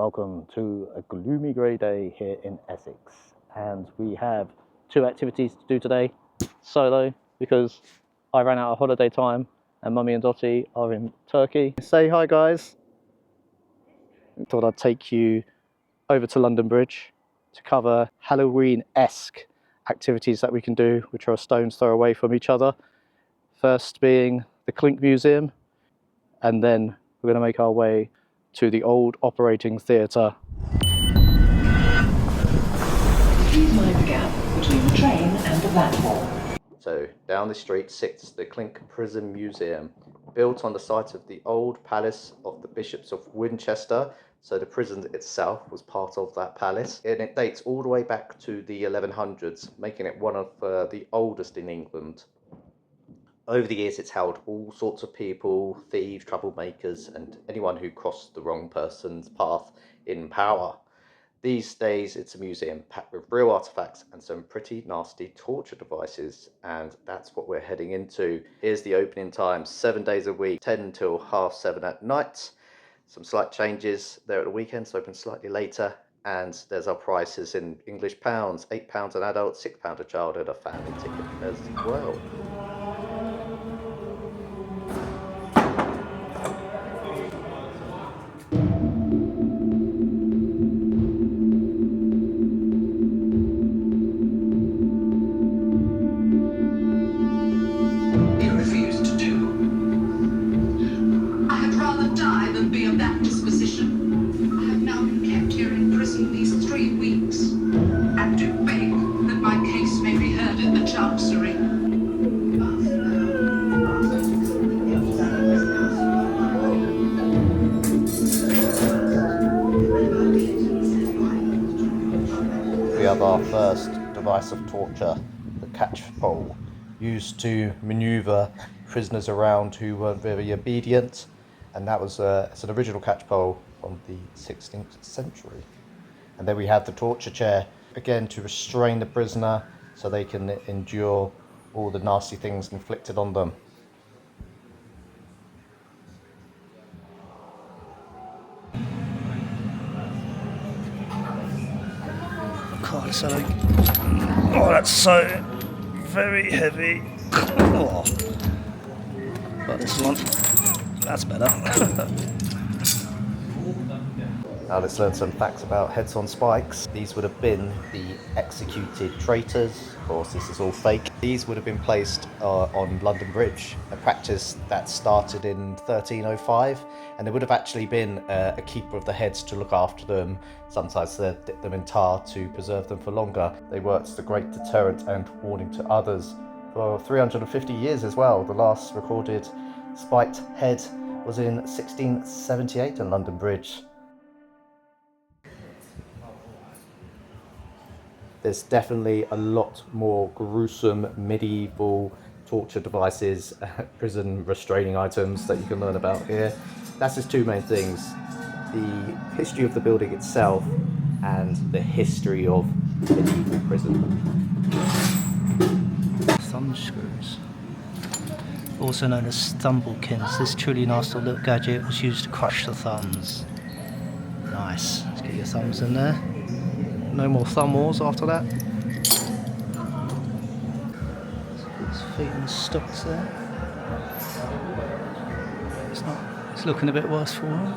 Welcome to a gloomy grey day here in Essex, and we have two activities to do today. Solo, because I ran out of holiday time and Mummy and Dottie are in Turkey. Say hi guys. Thought I'd take you over to London Bridge to cover Halloween-esque activities that we can do, which are a stone's throw away from each other. First being the Clink Museum, and then we're going to make our way to the old operating theatre. Please mind the gap between the train and the platform. So down the street sits the Clink Prison Museum, built on the site of the old palace of the Bishops of Winchester. So the prison itself was part of that palace, and it dates all the way back to the 1100s, making it one of the oldest in England. Over the years, it's held all sorts of people, thieves, troublemakers, and anyone who crossed the wrong person's path in power. These days, it's a museum packed with real artifacts and some pretty nasty torture devices, and that's what we're heading into. Here's the opening time: 7 days a week, 10 till 7:30 at night. Some slight changes there at the weekends, open slightly later, and there's our prices in English pounds: £8 an adult, £6 a child, and a family ticket as well. We have our first device of torture, the catch pole, used to manoeuvre prisoners around who weren't very obedient, and that was it's an original catch pole from the 16th century. And then we have the torture chair, again to restrain the prisoner so they can endure all the nasty things inflicted on them. God, oh, that's so very heavy. Oh. But this one, that's better. Now let's learn some facts about heads on spikes. These would have been the executed traitors. Of course, this is all fake. These would have been placed on London Bridge, a practice that started in 1305, and there would have actually been a keeper of the heads to look after them. Sometimes they dip them in tar to preserve them for longer. They worked as a great deterrent and warning to others for 350 years as well. The last recorded spiked head was in 1678 in London Bridge. There's definitely a lot more gruesome medieval torture devices, prison restraining items that you can learn about here. That's just two main things: the history of the building itself and the history of medieval prison. Thumb screws, also known as thumblekins. This truly nasty little gadget was used to crush the thumbs. Nice. Let's get your thumbs in there. No more thumb wars after that. His feet in the stocks there. It's looking a bit worse for him.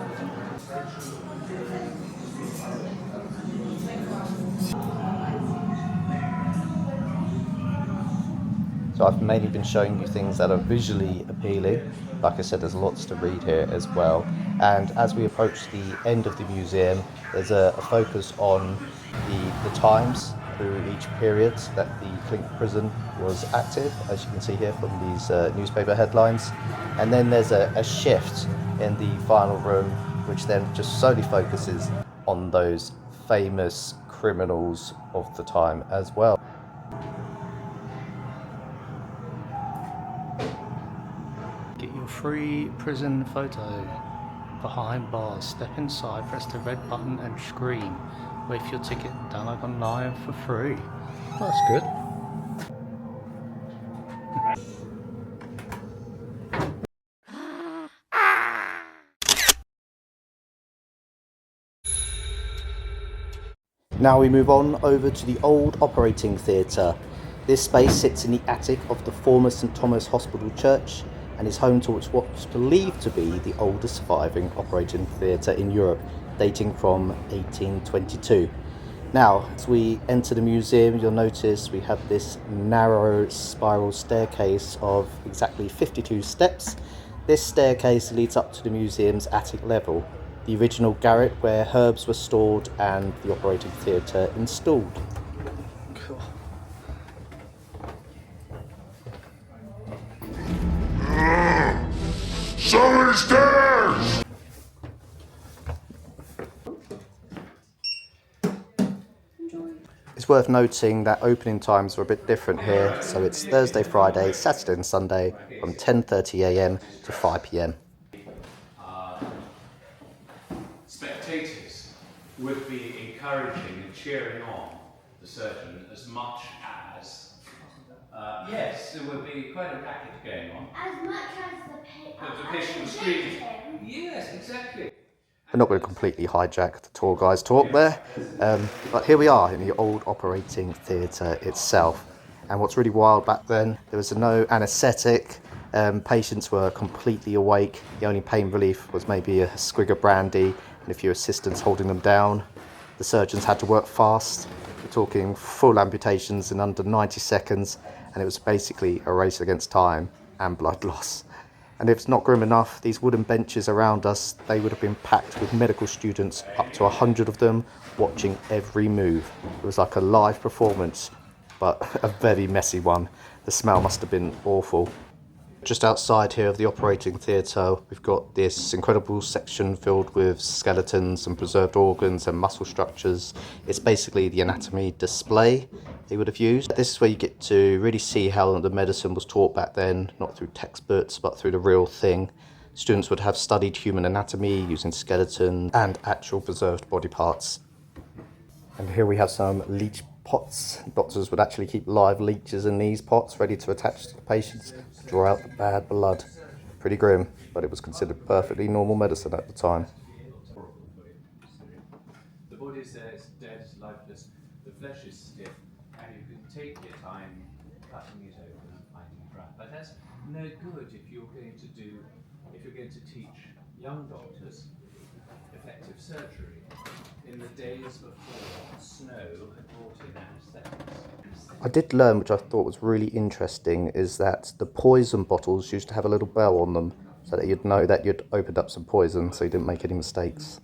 So I've mainly been showing you things that are visually appealing. Like I said, there's lots to read here as well. And as we approach the end of the museum, there's a focus on the times through each period that the Clink prison was active, as you can see here from these newspaper headlines. And then there's a shift in the final room, which then just solely focuses on those famous criminals of the time as well. Get your free prison photo. Behind bars, step inside, press the red button and scream. Wait for your ticket, download online for free. That's good. Now we move on over to the old operating theatre. This space sits in the attic of the former St Thomas Hospital Church and is home to what's believed to be the oldest surviving operating theatre in Europe, dating from 1822. Now, as we enter the museum, you'll notice we have this narrow spiral staircase of exactly 52 steps. This staircase leads up to the museum's attic level, the original garret where herbs were stored and the operating theatre installed. Cool. Somebody's dead! It's worth noting that opening times are a bit different here, so it's Thursday, Friday, Saturday and Sunday from 10:30 a.m. to 5 p.m. Spectators would be encouraging and cheering on the surgeon as much as... yes, there would be quite a racket going on. As much as The patient was screaming. Yes, exactly. We're not going to completely hijack the tour guide's talk there, but here we are in the old operating theatre itself. And what's really wild back then, there was no anaesthetic, patients were completely awake, the only pain relief was maybe a swig of brandy and a few assistants holding them down. The surgeons had to work fast, we're talking full amputations in under 90 seconds, and it was basically a race against time and blood loss. And if it's not grim enough, these wooden benches around us, they would have been packed with medical students, up to 100 of them, watching every move. It was like a live performance, but a very messy one. The smell must have been awful. Just outside here of the operating theatre, we've got this incredible section filled with skeletons and preserved organs and muscle structures. It's basically the anatomy display they would have used. This is where you get to really see how the medicine was taught back then, not through textbooks, but through the real thing. Students would have studied human anatomy using skeletons and actual preserved body parts. And here we have some leech pots. Doctors would actually keep live leeches in these pots ready to attach to the patients to draw out the bad blood. Pretty grim, but it was considered perfectly normal medicine at the time. The body is there, it's dead, it's lifeless, the flesh is stiff, and you can take your time cutting it open and finding it right. But that's no good if you're going to teach young doctors effective surgery in the days before snow had brought in anaesthetics. I did learn, which I thought was really interesting, is that the poison bottles used to have a little bell on them so that you'd know that you'd opened up some poison so you didn't make any mistakes.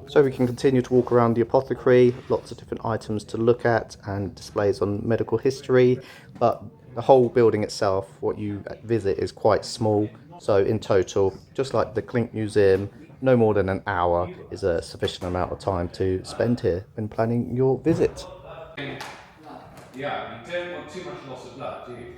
So we can continue to walk around the apothecary, lots of different items to look at and displays on medical history, but the whole building itself, what you visit, is quite small. So in total, just like the Clink Museum, no more than an hour is a sufficient amount of time to spend here when planning your visit. Yeah, you don't want too much loss of blood, do you?